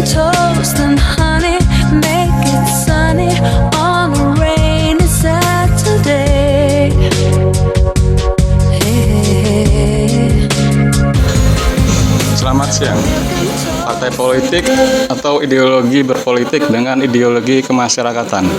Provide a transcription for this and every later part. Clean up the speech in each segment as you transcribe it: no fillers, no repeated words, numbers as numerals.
some toast and honey, make it sunny on a rainy Saturday. Hey. Selamat siang. Partai politik atau ideologi berpolitik dengan ideologi kemasyarakatan.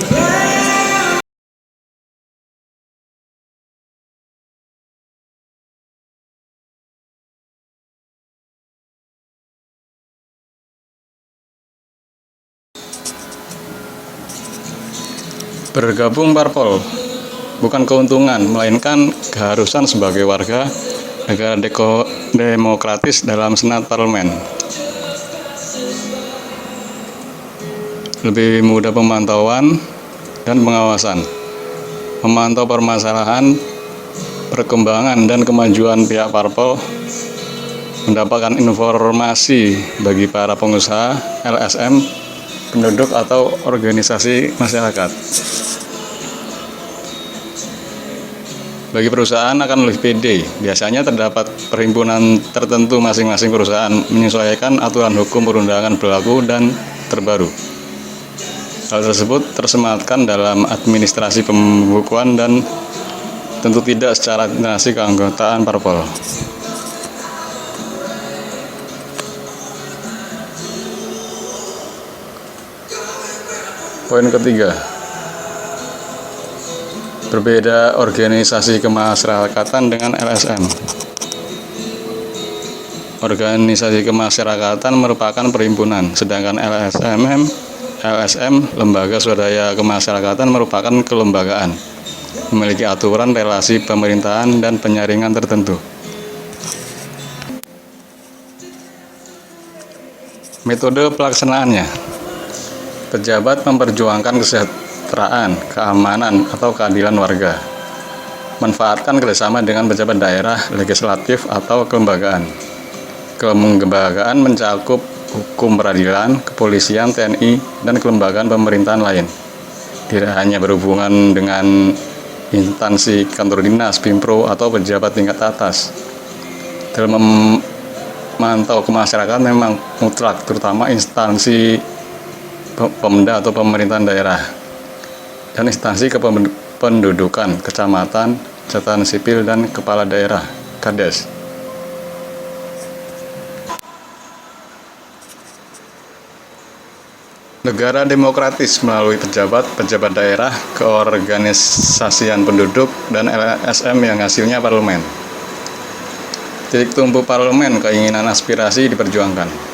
Bergabung parpol bukan keuntungan, melainkan keharusan sebagai warga negara demokratis dalam senat parlemen. Lebih mudah pemantauan dan pengawasan, memantau permasalahan, perkembangan dan kemajuan pihak parpol, mendapatkan informasi bagi para pengusaha, LSM, penduduk atau organisasi masyarakat. Bagi perusahaan akan lebih pede, biasanya terdapat perhimpunan tertentu masing-masing perusahaan menyesuaikan aturan hukum perundangan berlaku dan terbaru. Hal tersebut tersematkan dalam administrasi pembukuan dan tentu tidak secara administrasi keanggotaan parpol. Poin ketiga, berbeda organisasi kemasyarakatan dengan LSM. Organisasi kemasyarakatan merupakan perhimpunan, sedangkan LSM, lembaga swadaya kemasyarakatan, merupakan kelembagaan, memiliki aturan relasi pemerintahan dan penyaringan tertentu. Metode pelaksanaannya: pejabat memperjuangkan kesejahteraan, keamanan, atau keadilan warga. Manfaatkan kerjasama dengan pejabat daerah, legislatif, atau kelembagaan. Kelembagaan mencakup hukum peradilan, kepolisian, TNI, dan kelembagaan pemerintahan lain. Tidak hanya berhubungan dengan instansi kantor dinas, Pimpro, atau pejabat tingkat atas. Dalam memantau kemasyarakatan memang mutlak, terutama instansi Pemda atau pemerintahan daerah dan instansi kependudukan, kecamatan, catatan sipil, dan kepala daerah, Kades. Negara demokratis melalui pejabat daerah, keorganisasian penduduk, dan LSM yang hasilnya parlemen. Titik tumpu parlemen, keinginan aspirasi diperjuangkan.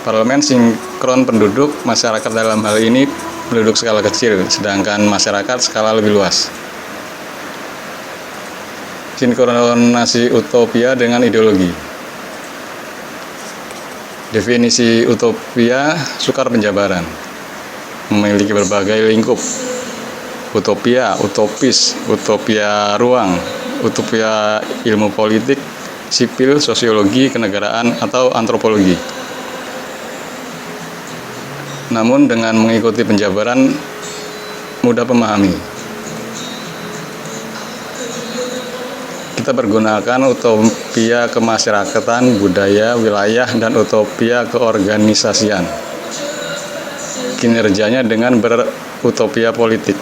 Parlemen sinkron penduduk, masyarakat dalam hal ini penduduk skala kecil, sedangkan masyarakat skala lebih luas. Sinkronasi utopia dengan ideologi. Definisi utopia, sukar penjabaran, memiliki berbagai lingkup. Utopia, utopis, utopia ruang, utopia ilmu politik, sipil, sosiologi, kenegaraan, atau antropologi. Namun dengan mengikuti penjabaran mudah pemahami. Kita pergunakan utopia kemasyarakatan, budaya, wilayah, dan utopia keorganisasian. Kinerjanya dengan berutopia politik.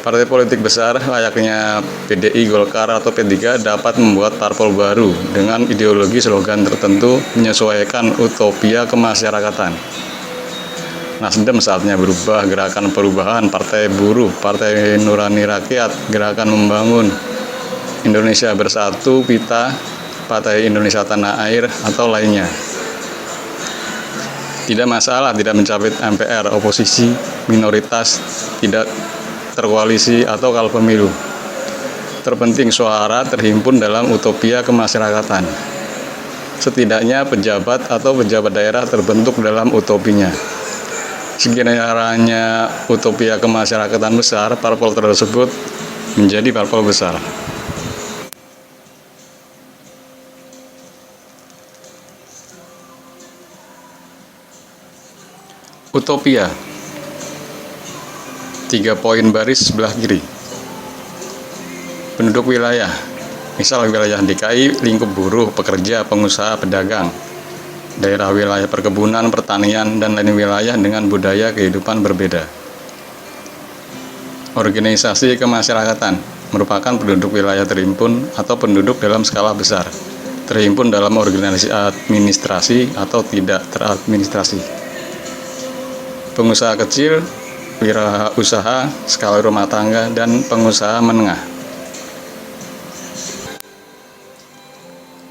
Partai politik besar layaknya PDI, Golkar, atau P3 dapat membuat parpol baru dengan ideologi slogan tertentu menyesuaikan utopia kemasyarakatan. Nasdem saatnya berubah, Gerakan Perubahan, Partai Buruh, Partai Nurani Rakyat, Gerakan Membangun Indonesia Bersatu, PITA, Partai Indonesia Tanah Air, atau lainnya. Tidak masalah tidak mencapai MPR, oposisi, minoritas, tidak terkoalisi, atau kalau pemilu. Terpenting suara terhimpun dalam utopia kemasyarakatan. Setidaknya pejabat atau pejabat daerah terbentuk dalam utopinya. Sekiranya utopia kemasyarakatan besar, parpol tersebut menjadi parpol besar. Utopia. 3 poin baris sebelah kiri. Penduduk wilayah. Misal wilayah DKI, lingkup buruh, pekerja, pengusaha, pedagang. Daerah wilayah perkebunan, pertanian, dan lain wilayah dengan budaya kehidupan berbeda. Organisasi kemasyarakatan merupakan penduduk wilayah terhimpun atau penduduk dalam skala besar, terhimpun dalam organisasi administrasi atau tidak teradministrasi. Pengusaha kecil, wirausaha, skala rumah tangga, dan pengusaha menengah.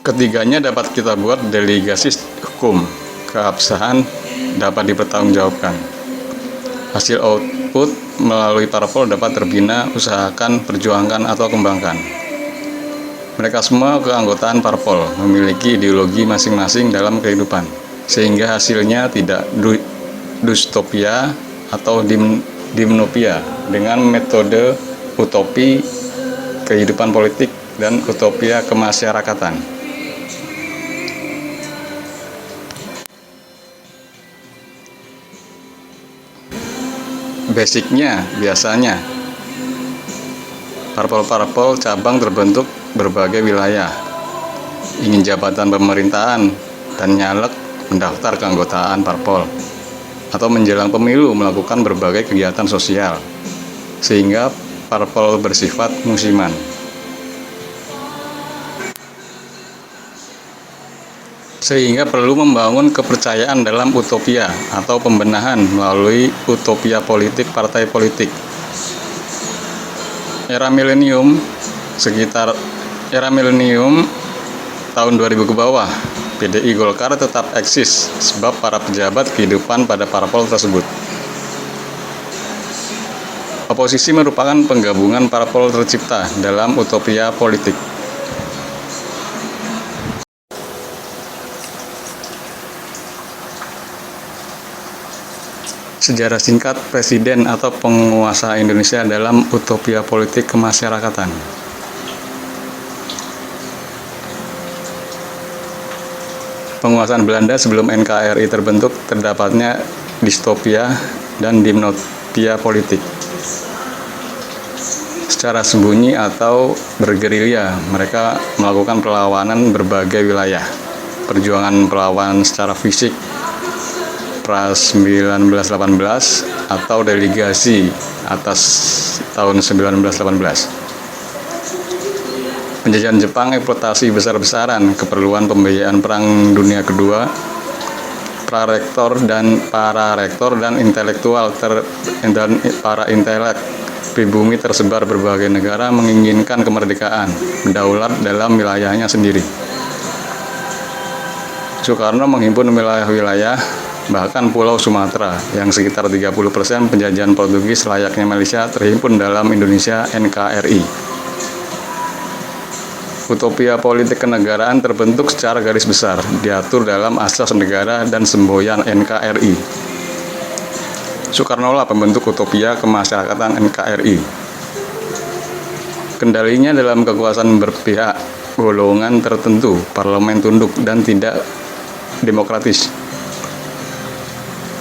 Ketiganya dapat kita buat delegasi hukum, keabsahan dapat dipertanggungjawabkan. Hasil output melalui parpol dapat terbina, usahakan, perjuangkan, atau kembangkan. Mereka semua keanggotaan parpol memiliki ideologi masing-masing dalam kehidupan, sehingga hasilnya tidak dystopia atau dimnopia dengan metode utopi kehidupan politik dan utopia kemasyarakatan. Basicnya biasanya parpol-parpol cabang terbentuk berbagai wilayah, ingin jabatan pemerintahan dan nyalek mendaftar keanggotaan parpol, atau menjelang pemilu melakukan berbagai kegiatan sosial, sehingga parpol bersifat musiman. Sehingga perlu membangun kepercayaan dalam utopia atau pembenahan melalui utopia politik partai politik. Era milenium tahun 2000 ke bawah, PDI Golkar tetap eksis sebab para pejabat kehidupan pada parpol tersebut. Oposisi merupakan penggabungan parpol tercipta dalam utopia politik. Sejarah singkat presiden atau penguasa Indonesia dalam utopia politik kemasyarakatan. Penguasaan Belanda sebelum NKRI terbentuk terdapatnya distopia dan dimnopia politik. Secara sembunyi atau bergerilya, mereka melakukan perlawanan berbagai wilayah. Perjuangan perlawanan secara fisik Pras 1918 atau delegasi atas tahun 1918. Penjajahan Jepang, eksploitasi besar-besaran, keperluan pembiayaan Perang Dunia Kedua, para-rektor dan intelektual dan para intelek pribumi tersebar berbagai negara menginginkan kemerdekaan, berdaulat dalam wilayahnya sendiri. Soekarno menghimpun wilayah-wilayah bahkan Pulau Sumatera yang sekitar 30% penjajahan Portugis layaknya Malaysia terhimpun dalam Indonesia NKRI. Utopia politik kenegaraan terbentuk secara garis besar, diatur dalam asas negara dan semboyan NKRI. Soekarno lah pembentuk utopia kemasyarakatan NKRI. Kendalinya dalam kekuasaan berpihak, golongan tertentu, parlemen tunduk dan tidak demokratis.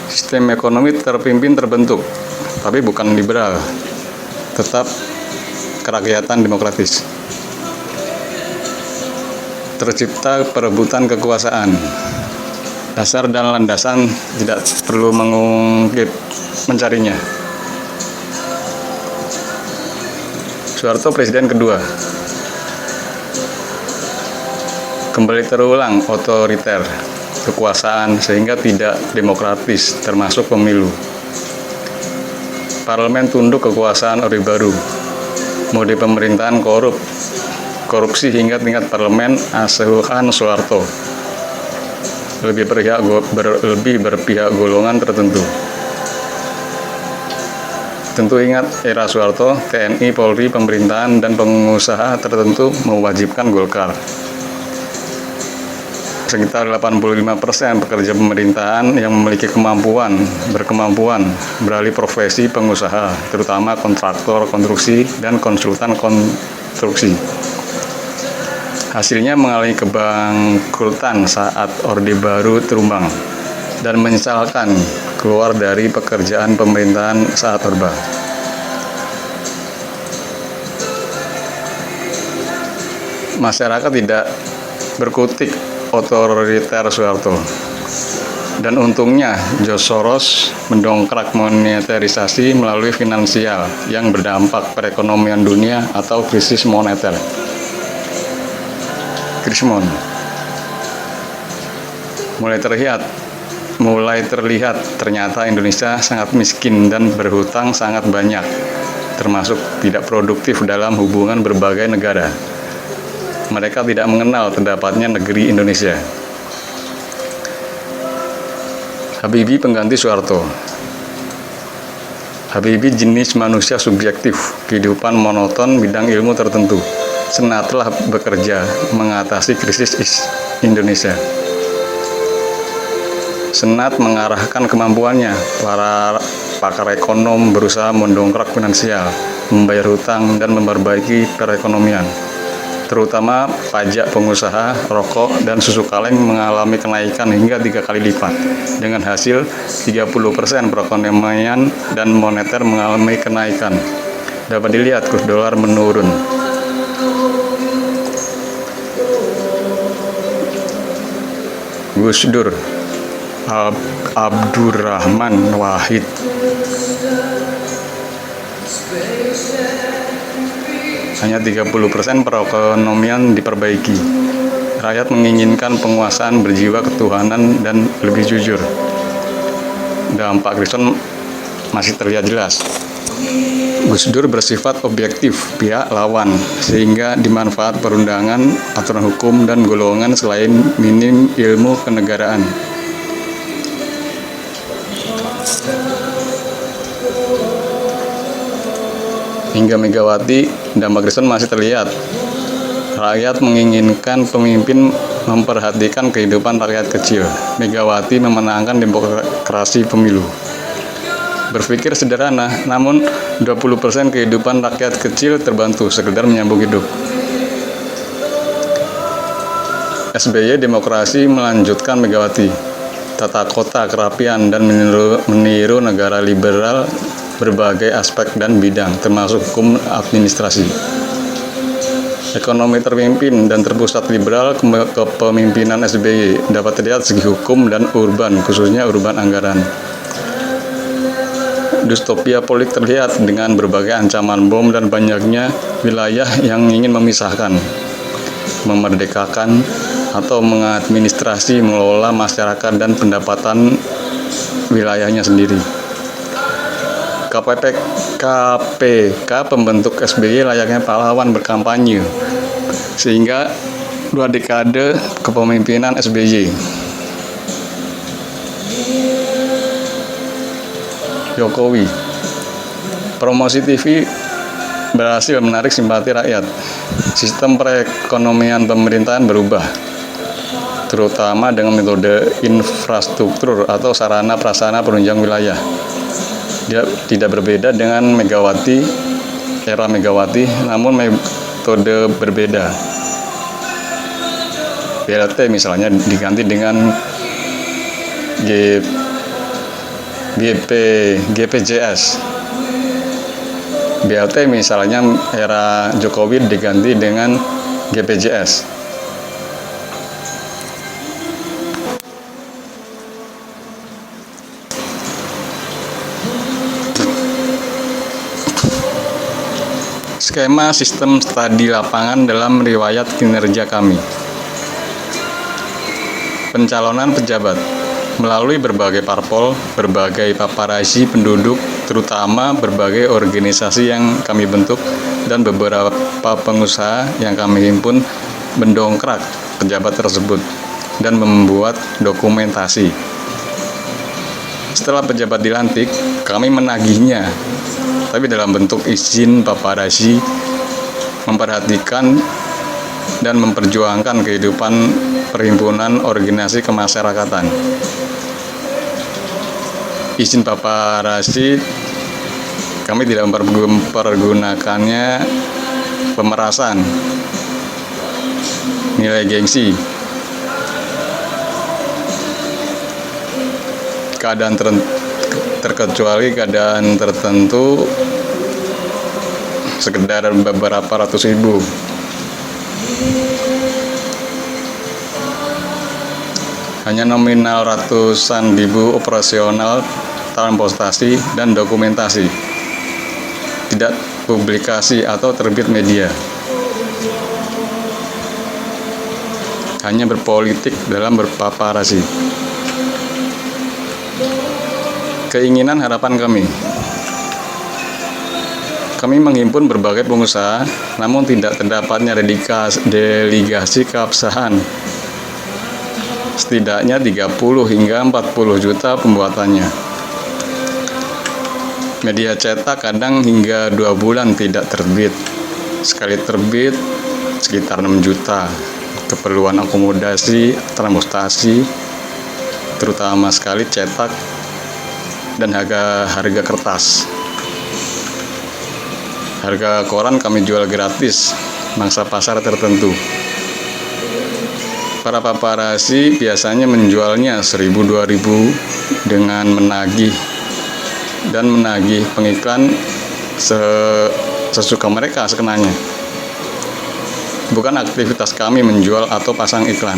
Sistem ekonomi terpimpin terbentuk, tapi bukan liberal, tetap kerakyatan demokratis. Tercipta perebutan kekuasaan. Dasar dan landasan tidak perlu mengungkit mencarinya. Soeharto presiden kedua. Kembali terulang otoriter kekuasaan sehingga tidak demokratis termasuk pemilu. Parlemen tunduk kekuasaan Orde Baru. Mode pemerintahan korupsi hingga tingkat parlemen asuhan Soeharto. Lebih berpihak golongan tertentu. Tentu ingat era Soeharto, TNI, Polri, pemerintahan dan pengusaha tertentu mewajibkan Golkar. Sekitar 85% pekerja pemerintahan yang memiliki berkemampuan beralih profesi pengusaha, terutama kontraktor konstruksi dan konsultan konstruksi. Hasilnya mengalami kebangkrutan saat Orde Baru terumbang dan menyesalkan keluar dari pekerjaan pemerintahan saat Orba. masyarakat tidak berkutik otoriter Soeharto. Dan untungnya George Soros mendongkrak monetarisasi melalui finansial yang berdampak perekonomian dunia atau krisis moneter. Krismon. Mulai terlihat ternyata Indonesia sangat miskin dan berhutang sangat banyak, termasuk tidak produktif dalam hubungan berbagai negara. Mereka tidak mengenal terdapatnya negeri Indonesia. Habibie pengganti Soeharto. Habibie jenis manusia subjektif, kehidupan monoton bidang ilmu tertentu. Senatlah bekerja mengatasi krisis Indonesia. Senat mengarahkan kemampuannya. Para pakar ekonom berusaha mendongkrak finansial, membayar hutang, dan memperbaiki perekonomian. Terutama pajak pengusaha, rokok, dan susu kaleng mengalami kenaikan hingga 3 kali lipat. Dengan hasil 30% perekonomian dan moneter mengalami kenaikan. Dapat dilihat kurs dolar menurun. Gus Dur, Abdurrahman Wahid. Hanya 30% perekonomian diperbaiki. Rakyat menginginkan penguasaan berjiwa ketuhanan dan lebih jujur. Dampak Kristen masih terlihat jelas. Gus Dur bersifat objektif pihak lawan, sehingga dimanfaat perundangan, aturan hukum, dan golongan selain minim ilmu kenegaraan. Hingga Megawati, dampak Kristen masih terlihat. Rakyat menginginkan pemimpin memperhatikan kehidupan rakyat kecil. Megawati memenangkan demokrasi pemilu. Berpikir sederhana, namun 20% kehidupan rakyat kecil terbantu sekedar menyambung hidup. SBY demokrasi melanjutkan Megawati. Tata kota, kerapian, dan meniru negara liberal berbagai aspek dan bidang, termasuk hukum administrasi. Ekonomi terpimpin dan terpusat liberal kepemimpinan SBY dapat terlihat segi hukum dan urban, khususnya urban anggaran. Distopia politik terlihat dengan berbagai ancaman bom dan banyaknya wilayah yang ingin memisahkan, memerdekakan, atau mengadministrasi mengelola masyarakat dan pendapatan wilayahnya sendiri. KPK pembentuk SBY layaknya pahlawan berkampanye, sehingga 2 dekade kepemimpinan SBY. Jokowi, promosi TV berhasil menarik simpati rakyat. Sistem perekonomian pemerintahan berubah, terutama dengan metode infrastruktur atau sarana prasarana penunjang wilayah. Dia tidak berbeda dengan era Megawati, namun metode berbeda. BLT misalnya diganti dengan GPJS. BLT misalnya era Jokowi diganti dengan GPJS. Skema sistem studi lapangan dalam riwayat kinerja kami. Pencalonan pejabat melalui berbagai parpol, berbagai paparasi penduduk, terutama berbagai organisasi yang kami bentuk dan beberapa pengusaha yang kami himpun mendongkrak pejabat tersebut dan membuat dokumentasi. Setelah pejabat dilantik, kami menagihnya, tapi dalam bentuk izin paparasi, memperhatikan dan memperjuangkan kehidupan perhimpunan organisasi kemasyarakatan. Izin paparasi kami tidak mempergunakannya pemerasan, nilai gengsi, keadaan terkecuali keadaan tertentu sekedar beberapa ratus ribu. Hanya nominal ratusan ribu operasional, transportasi, dan dokumentasi. Tidak publikasi atau terbit media. Hanya berpolitik dalam berpaparasi. Keinginan harapan kami menghimpun berbagai pengusaha, namun tidak terdapatnya delegasi keabsahan. Setidaknya 30 hingga 40 juta pembuatannya. Media cetak kadang hingga 2 bulan tidak terbit. Sekali terbit sekitar 6 juta. Keperluan akomodasi, transportasi, terutama sekali cetak dan harga kertas. Harga koran kami jual gratis, mangsa pasar tertentu. Para paparazzi biasanya menjualnya 1.000-2.000 dengan menagih pengiklan sesuka mereka sekenanya. Bukan aktivitas kami menjual atau pasang iklan.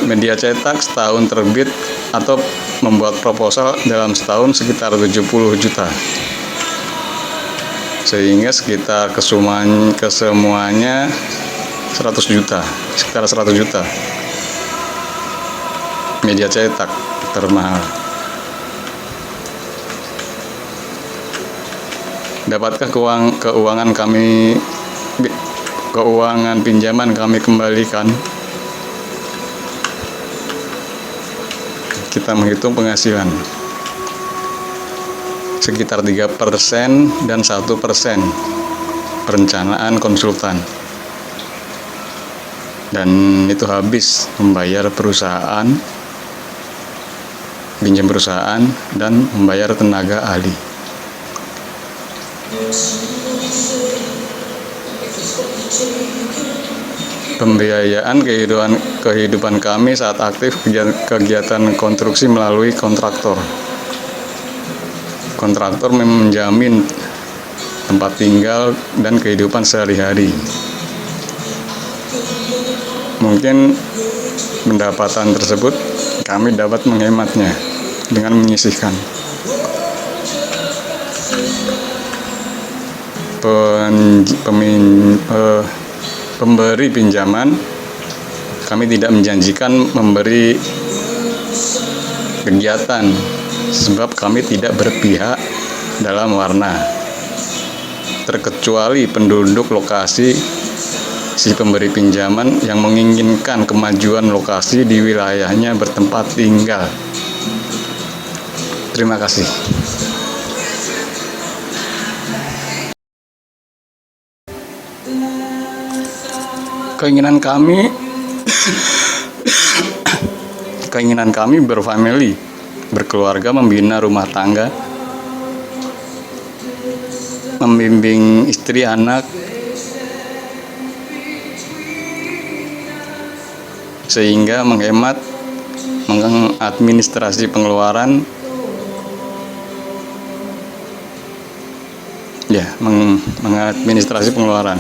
Media cetak setahun terbit atau membuat proposal dalam setahun sekitar 70 juta. Sehingga sekitar kesemuanya 100 juta, sekitar 100 juta. Media cetak termahal. Dapatkah keuangan pinjaman kami kembalikan? Kita menghitung penghasilan sekitar 3% dan 1% perencanaan konsultan, dan itu habis membayar perusahaan, pinjam perusahaan, dan membayar tenaga ahli. Pembiayaan kehidupan kami saat aktif kegiatan konstruksi melalui kontraktor. Kontraktor menjamin tempat tinggal dan kehidupan sehari-hari. Mungkin pendapatan tersebut kami dapat menghematnya dengan menyisihkan. Pemberi pinjaman, kami tidak menjanjikan memberi kegiatan, sebab kami tidak berpihak dalam warna, terkecuali penduduk lokasi si pemberi pinjaman yang menginginkan kemajuan lokasi di wilayahnya bertempat tinggal. Terima kasih. Keinginan kami berfamili, berkeluarga, membina rumah tangga, membimbing istri anak, sehingga menghemat mengadministrasi pengeluaran, mengadministrasi pengeluaran.